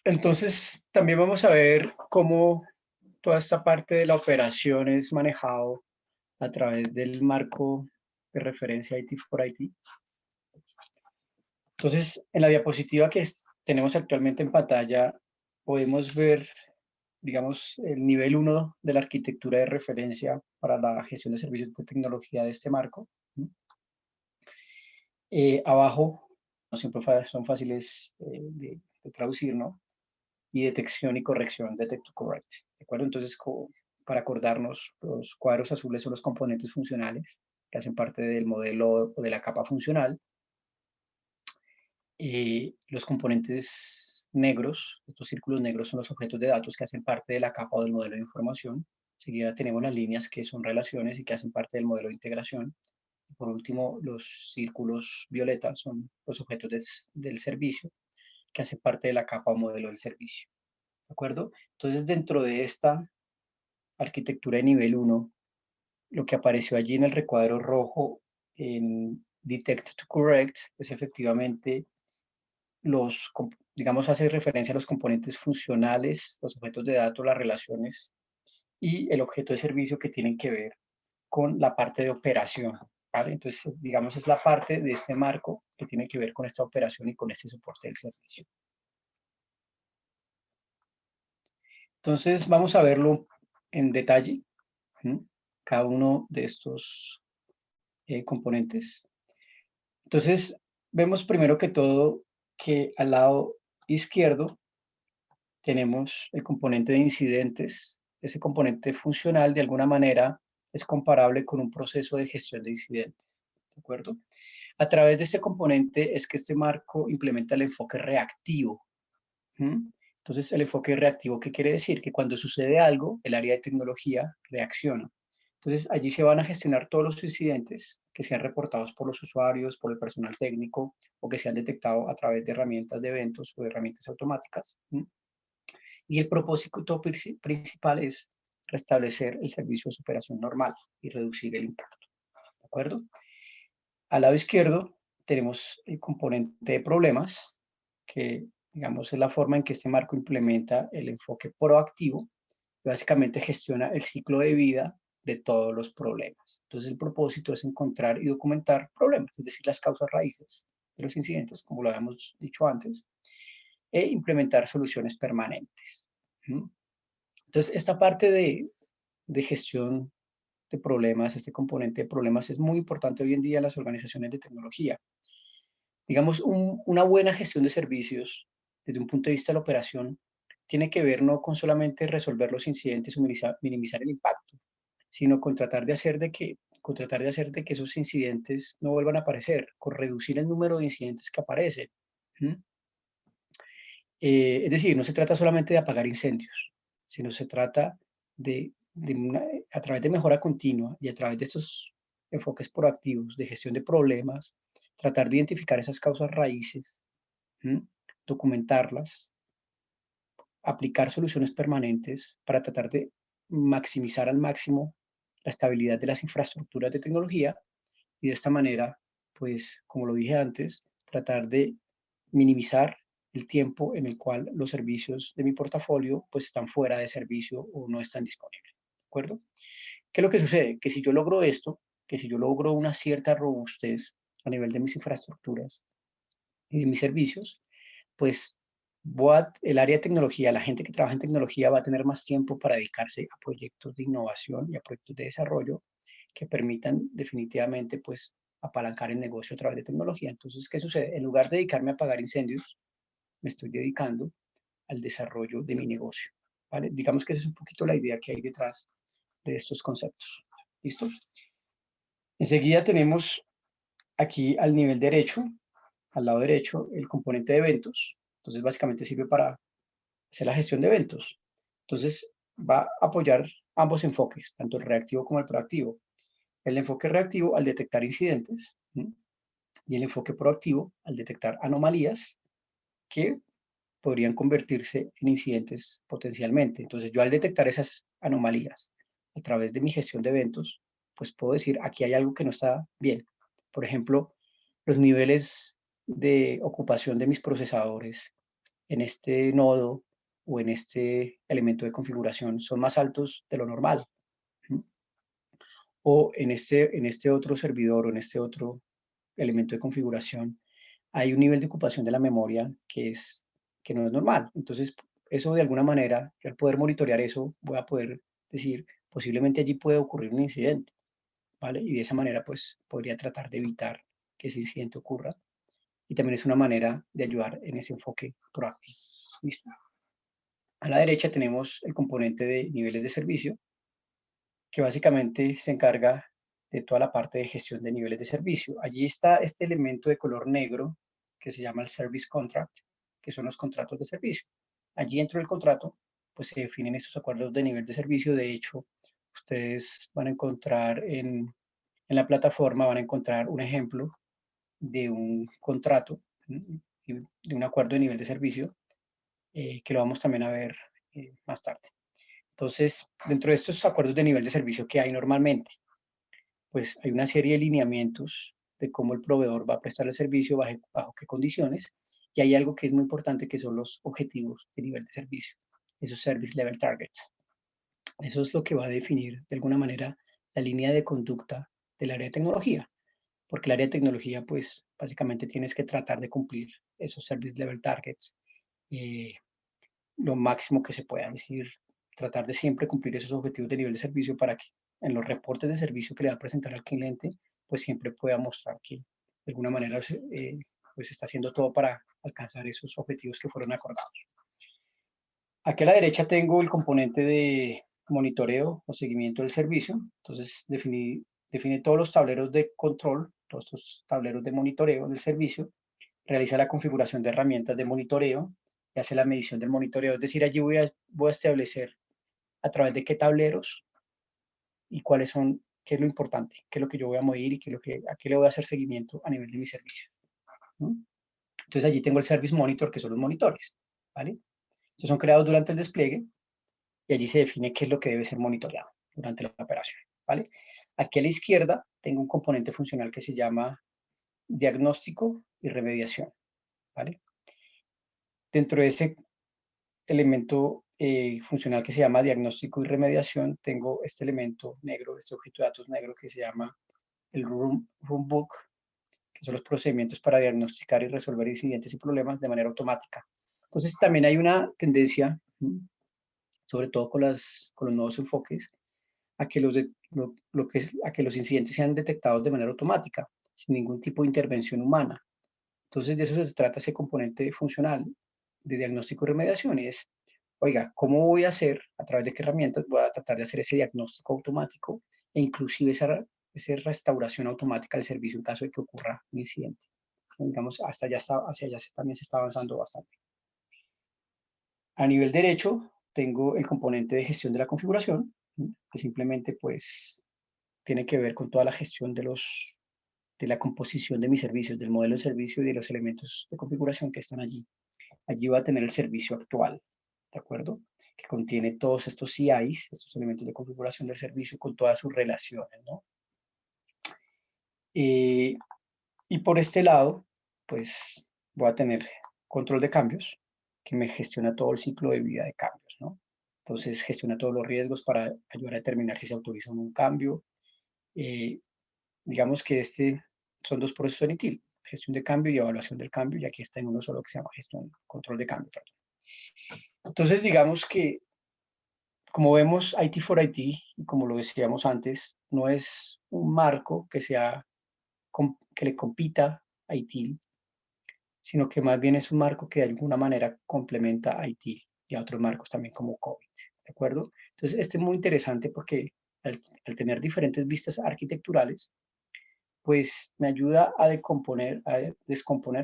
Entonces, también vamos a ver cómo toda esta parte de la operación es manejado a través del marco de referencia IT for IT. Entonces, en la diapositiva que tenemos actualmente en pantalla, podemos ver, digamos, el nivel 1 de la arquitectura de referencia para la gestión de servicios de tecnología de este marco. Abajo, no siempre son fáciles de traducir, ¿no? Y detección y corrección, detect to correct, ¿de acuerdo? Entonces, para acordarnos, los cuadros azules son los componentes funcionales que hacen parte del modelo o de la capa funcional. Los componentes negros, estos círculos negros son los objetos de datos que hacen parte de la capa o del modelo de información. Enseguida tenemos las líneas que son relaciones y que hacen parte del modelo de integración. Y por último, los círculos violetas son los objetos del servicio que hacen parte de la capa o modelo del servicio. ¿De acuerdo? Entonces, dentro de esta arquitectura de nivel 1, lo que apareció allí en el recuadro rojo en Detect to Correct es efectivamente digamos, hace referencia a los componentes funcionales, los objetos de datos, las relaciones y el objeto de servicio que tienen que ver con la parte de operación, ¿vale? Entonces, digamos, es la parte de este marco que tiene que ver con esta operación y con este soporte del servicio. Entonces, vamos a verlo en detalle, cada uno de estos componentes. Entonces, vemos primero que todo que al lado izquierdo tenemos el componente de incidentes. Ese componente funcional, de alguna manera, es comparable con un proceso de gestión de incidentes, ¿de acuerdo? A través de este componente es que este marco implementa el enfoque reactivo. Entonces, el enfoque reactivo, ¿qué quiere decir? Que cuando sucede algo, el área de tecnología reacciona. Entonces, allí se van a gestionar todos los incidentes que sean reportados por los usuarios, por el personal técnico o que sean detectados a través de herramientas de eventos o de herramientas automáticas. Y el propósito principal es restablecer el servicio de superación normal y reducir el impacto. ¿De acuerdo? Al lado izquierdo tenemos el componente de problemas, que digamos es la forma en que este marco implementa el enfoque proactivo. Básicamente gestiona el ciclo de vida de todos los problemas. Entonces el propósito es encontrar y documentar problemas, es decir, las causas raíces de los incidentes, como lo habíamos dicho antes, e implementar soluciones permanentes. Entonces, esta parte de gestión de problemas, este componente de problemas es muy importante hoy en día en las organizaciones de tecnología. Digamos, una buena gestión de servicios desde un punto de vista de la operación tiene que ver no con solamente resolver los incidentes o minimizar el impacto, sino con tratar de hacer de que esos incidentes no vuelvan a aparecer, con reducir el número de incidentes que aparecen. Es decir, no se trata solamente de apagar incendios, sino se trata a través de mejora continua y a través de estos enfoques proactivos de gestión de problemas, tratar de identificar esas causas raíces, documentarlas, aplicar soluciones permanentes para tratar de maximizar al máximo la estabilidad de las infraestructuras de tecnología y de esta manera, pues, como lo dije antes, tratar de minimizar el tiempo en el cual los servicios de mi portafolio pues están fuera de servicio o no están disponibles, ¿de acuerdo? ¿Qué es lo que sucede? Que si yo logro esto, que si yo logro una cierta robustez a nivel de mis infraestructuras y de mis servicios, pues el área de tecnología, la gente que trabaja en tecnología va a tener más tiempo para dedicarse a proyectos de innovación y a proyectos de desarrollo que permitan definitivamente pues apalancar el negocio a través de tecnología. Entonces, ¿qué sucede? En lugar de dedicarme a apagar incendios, me estoy dedicando al desarrollo de mi negocio, ¿vale? Digamos que esa es un poquito la idea que hay detrás de estos conceptos. ¿Listo? Enseguida tenemos aquí al nivel derecho, al lado derecho, el componente de eventos. Entonces, básicamente sirve para hacer la gestión de eventos. Entonces, va a apoyar ambos enfoques, tanto el reactivo como el proactivo. El enfoque reactivo al detectar incidentes y el enfoque proactivo al detectar anomalías que podrían convertirse en incidentes potencialmente. Entonces, yo al detectar esas anomalías a través de mi gestión de eventos, pues puedo decir, aquí hay algo que no está bien. Por ejemplo, los niveles de ocupación de mis procesadores en este nodo o en este elemento de configuración son más altos de lo normal. O en este otro servidor o en este otro elemento de configuración hay un nivel de ocupación de la memoria que no es normal. Entonces, eso de alguna manera, yo al poder monitorear eso, voy a poder decir, posiblemente allí puede ocurrir un incidente, ¿vale? Y de esa manera, pues, podría tratar de evitar que ese incidente ocurra. Y también es una manera de ayudar en ese enfoque proactivo. ¿Listo? A la derecha tenemos el componente de niveles de servicio, que básicamente se encarga de toda la parte de gestión de niveles de servicio. Allí está este elemento de color negro que se llama el Service Contract, que son los contratos de servicio. Allí dentro del contrato, pues se definen esos acuerdos de nivel de servicio. De hecho, ustedes van a encontrar en la plataforma, van a encontrar un ejemplo de un contrato, de un acuerdo de nivel de servicio, que lo vamos también a ver más tarde. Entonces, dentro de estos acuerdos de nivel de servicio que hay normalmente, pues hay una serie de lineamientos de cómo el proveedor va a prestar el servicio, bajo qué condiciones, y hay algo que es muy importante que son los objetivos de nivel de servicio, esos Service Level Targets. Eso es lo que va a definir de alguna manera la línea de conducta del área de tecnología, porque el área de tecnología, pues básicamente tienes que tratar de cumplir esos Service Level Targets lo máximo que se pueda, es decir, tratar de siempre cumplir esos objetivos de nivel de servicio para que en los reportes de servicio que le va a presentar al cliente, pues siempre pueda mostrar que de alguna manera pues está haciendo todo para alcanzar esos objetivos que fueron acordados. Aquí a la derecha tengo el componente de monitoreo o seguimiento del servicio. Entonces define todos los tableros de control, todos estos tableros de monitoreo del servicio, realiza la configuración de herramientas de monitoreo y hace la medición del monitoreo. Es decir, allí voy a establecer a través de qué tableros y cuáles son, qué es lo importante, qué es lo que yo voy a medir y a qué le voy a hacer seguimiento a nivel de mi servicio. ¿No? Entonces allí tengo el Service Monitor, que son los monitores, ¿vale? Estos son creados durante el despliegue y allí se define qué es lo que debe ser monitoreado durante la operación, ¿vale? Aquí a la izquierda tengo un componente funcional que se llama diagnóstico y remediación, ¿vale? Dentro de ese elemento funcional que se llama diagnóstico y remediación, tengo este elemento negro, este objeto de datos negro que se llama el Runbook, que son los procedimientos para diagnosticar y resolver incidentes y problemas de manera automática. Entonces también hay una tendencia, sobre todo con los nuevos enfoques, a que a que los incidentes sean detectados de manera automática, sin ningún tipo de intervención humana. Entonces de eso se trata ese componente funcional de diagnóstico y remediación, y es, oiga, ¿cómo voy a hacer, a través de qué herramientas voy a tratar de hacer ese diagnóstico automático e inclusive esa restauración automática del servicio en caso de que ocurra un incidente? Digamos, hacia allá también se está avanzando bastante. A nivel derecho, tengo el componente de gestión de la configuración, que simplemente pues tiene que ver con toda la gestión de la composición de mis servicios, del modelo de servicio y de los elementos de configuración que están allí. Allí va a tener el servicio actual, ¿de acuerdo? Que contiene todos estos CIs, estos elementos de configuración del servicio con todas sus relaciones, ¿no? Y por este lado, pues voy a tener control de cambios, que me gestiona todo el ciclo de vida de cambios, ¿no? Entonces gestiona todos los riesgos para ayudar a determinar si se autoriza un cambio. Digamos que son dos procesos en ITIL, gestión de cambio y evaluación del cambio, y aquí está en uno solo que se llama control de cambio, perdón. Entonces digamos que, como vemos, IT for IT, y como lo decíamos antes, no es un marco que le compita a ITIL, sino que más bien es un marco que de alguna manera complementa a ITIL y a otros marcos también como COVID, ¿de acuerdo? Entonces, este es muy interesante porque al tener diferentes vistas arquitecturales, pues me ayuda a descomponer,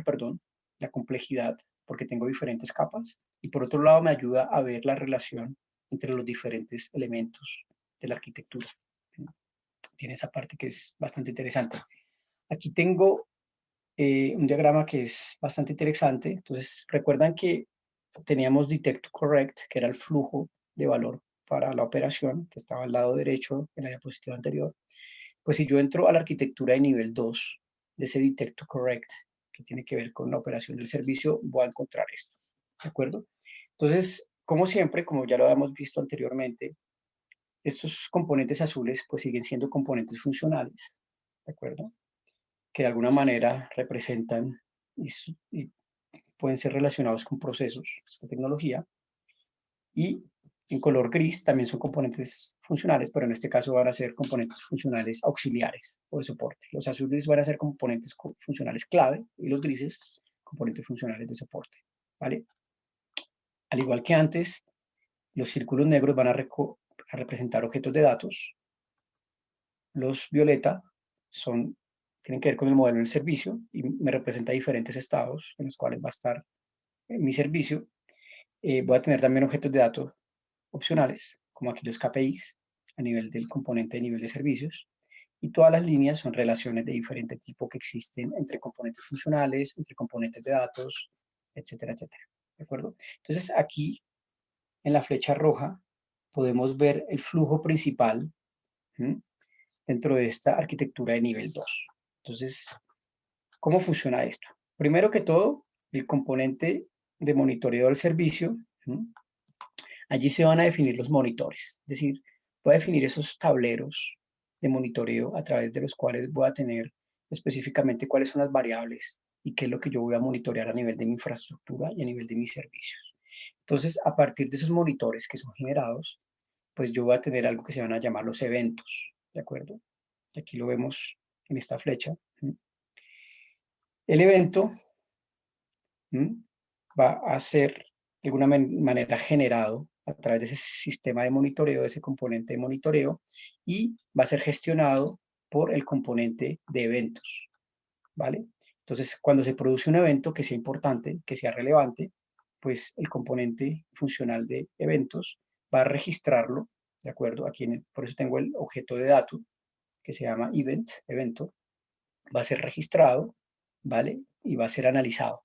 perdón, la complejidad, porque tengo diferentes capas, y por otro lado me ayuda a ver la relación entre los diferentes elementos de la arquitectura. Tiene esa parte que es bastante interesante. Aquí tengo un diagrama que es bastante interesante. Entonces, recuerdan que teníamos Detect to Correct, que era el flujo de valor para la operación, que estaba al lado derecho en la diapositiva anterior. Pues si yo entro a la arquitectura de nivel 2 de ese Detect to Correct, que tiene que ver con la operación del servicio, voy a encontrar esto. ¿de acuerdo? Entonces, como siempre, como ya lo habíamos visto anteriormente, estos componentes azules pues siguen siendo componentes funcionales, ¿de acuerdo? Que de alguna manera representan y pueden ser relacionados con procesos de tecnología. Y en color gris también son componentes funcionales, pero en este caso van a ser componentes funcionales auxiliares o de soporte. Los azules van a ser componentes funcionales clave y los grises componentes funcionales de soporte, ¿vale? Al igual que antes, los círculos negros van a representar objetos de datos. Los violeta tienen que ver con el modelo del servicio y me representa diferentes estados en los cuales va a estar mi servicio. Voy a tener también objetos de datos opcionales, como aquí los KPIs, a nivel del componente de nivel de servicios. Y todas las líneas son relaciones de diferente tipo que existen entre componentes funcionales, entre componentes de datos, etcétera, etcétera. ¿De acuerdo? Entonces, aquí en la flecha roja podemos ver el flujo principal dentro de esta arquitectura de nivel 2. Entonces, ¿cómo funciona esto? Primero que todo, el componente de monitoreo del servicio, allí se van a definir los monitores, es decir, voy a definir esos tableros de monitoreo a través de los cuales voy a tener específicamente cuáles son las variables y qué es lo que yo voy a monitorear a nivel de mi infraestructura y a nivel de mis servicios. Entonces, a partir de esos monitores que son generados, pues yo voy a tener algo que se van a llamar los eventos, ¿de acuerdo? Aquí lo vemos en esta flecha. El evento va a ser de alguna manera generado a través de ese sistema de monitoreo, de ese componente de monitoreo, y va a ser gestionado por el componente de eventos, ¿vale? Entonces, cuando se produce un evento que sea importante, que sea relevante, pues el componente funcional de eventos va a registrarlo, ¿de acuerdo? Aquí por eso tengo el objeto de dato, que se llama evento, va a ser registrado, ¿vale? Y va a ser analizado.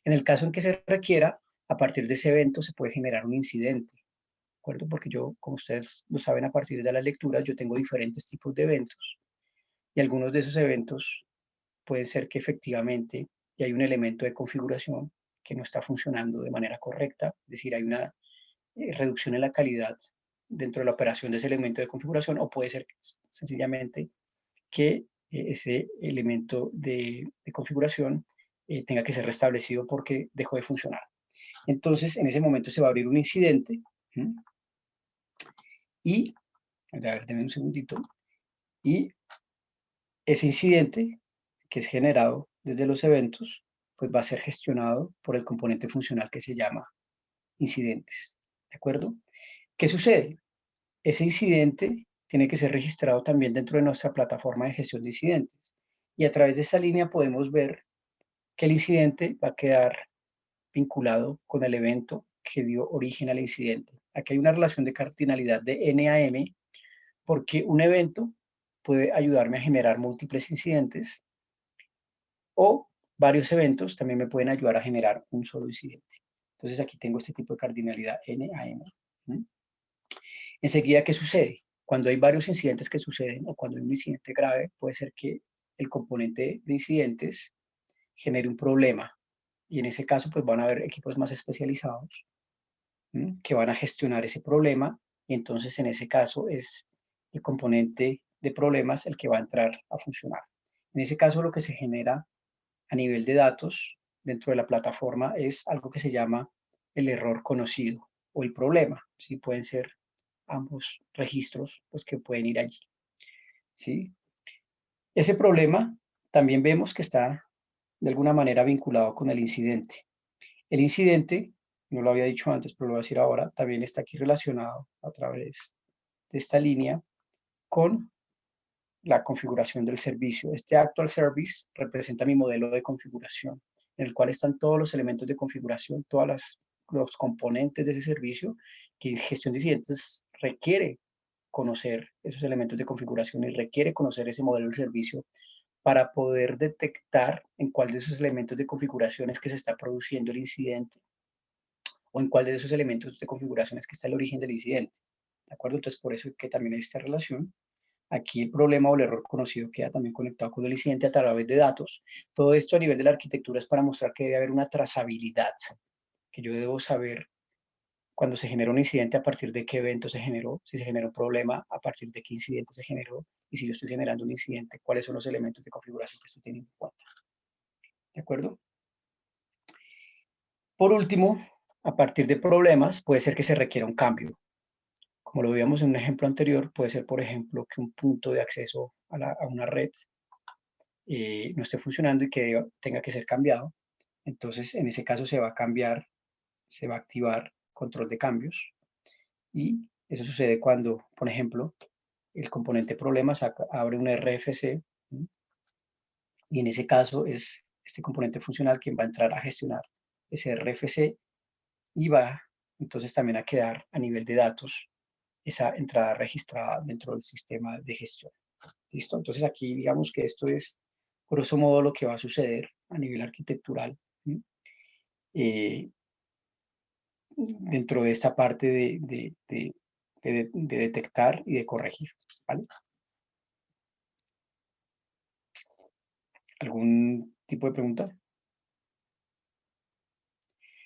En el caso en que se requiera, a partir de ese evento se puede generar un incidente, ¿de acuerdo? Porque yo, como ustedes lo saben, a partir de las lecturas, yo tengo diferentes tipos de eventos y algunos de esos eventos pueden ser que efectivamente ya hay un elemento de configuración que no está funcionando de manera correcta, es decir, hay una reducción en la calidad dentro de la operación de ese elemento de configuración, o puede ser sencillamente que ese elemento de configuración tenga que ser restablecido porque dejó de funcionar. Entonces, en ese momento se va a abrir un incidente y, a ver, denme un segundito, y ese incidente que es generado desde los eventos, pues va a ser gestionado por el componente funcional que se llama incidentes, ¿de acuerdo? ¿Qué sucede? Ese incidente tiene que ser registrado también dentro de nuestra plataforma de gestión de incidentes. Y a través de esta línea podemos ver que el incidente va a quedar vinculado con el evento que dio origen al incidente. Aquí hay una relación de cardinalidad de N a M, porque un evento puede ayudarme a generar múltiples incidentes o varios eventos también me pueden ayudar a generar un solo incidente. Entonces aquí tengo este tipo de cardinalidad N a M. Enseguida, ¿qué sucede? Cuando hay varios incidentes que suceden o cuando hay un incidente grave, puede ser que el componente de incidentes genere un problema. Y en ese caso, pues van a haber equipos más especializados que van a gestionar ese problema. Y entonces, en ese caso, es el componente de problemas el que va a entrar a funcionar. En ese caso, lo que se genera a nivel de datos dentro de la plataforma es algo que se llama el error conocido o el problema. ¿Sí? Pueden ser ambos registros los que pueden ir allí. ¿Sí? Ese problema también vemos que está de alguna manera vinculado con el incidente. El incidente, no lo había dicho antes, pero lo voy a decir ahora, también está aquí relacionado a través de esta línea con la configuración del servicio. Este actual service representa mi modelo de configuración, en el cual están todos los elementos de configuración, todos los componentes de ese servicio, que gestión de incidentes requiere conocer esos elementos de configuración y requiere conocer ese modelo de servicio para poder detectar en cuál de esos elementos de configuración es que se está produciendo el incidente o en cuál de esos elementos de configuración es que está el origen del incidente. ¿De acuerdo? Entonces, por eso es que también hay esta relación. Aquí el problema o el error conocido queda también conectado con el incidente a través de datos. Todo esto a nivel de la arquitectura es para mostrar que debe haber una trazabilidad que yo debo saber cuando se genera un incidente, a partir de qué evento se generó, si se generó un problema, a partir de qué incidente se generó, y si yo estoy generando un incidente, cuáles son los elementos de configuración que estoy teniendo en cuenta. ¿De acuerdo? Por último, a partir de problemas, puede ser que se requiera un cambio. Como lo veíamos en un ejemplo anterior, puede ser, por ejemplo, que un punto de acceso a una red no esté funcionando y que tenga que ser cambiado. Entonces, en ese caso se va a cambiar, se va a activar control de cambios. Y eso sucede cuando, por ejemplo, el componente problemas abre un RFC, ¿sí? Y en ese caso es este componente funcional quien va a entrar a gestionar ese RFC y va entonces también a quedar a nivel de datos esa entrada registrada dentro del sistema de gestión. ¿Listo? Entonces aquí digamos que esto es grosso modo lo que va a suceder a nivel arquitectural, ¿sí? Dentro de esta parte de detectar y de corregir, ¿vale? ¿Algún tipo de pregunta?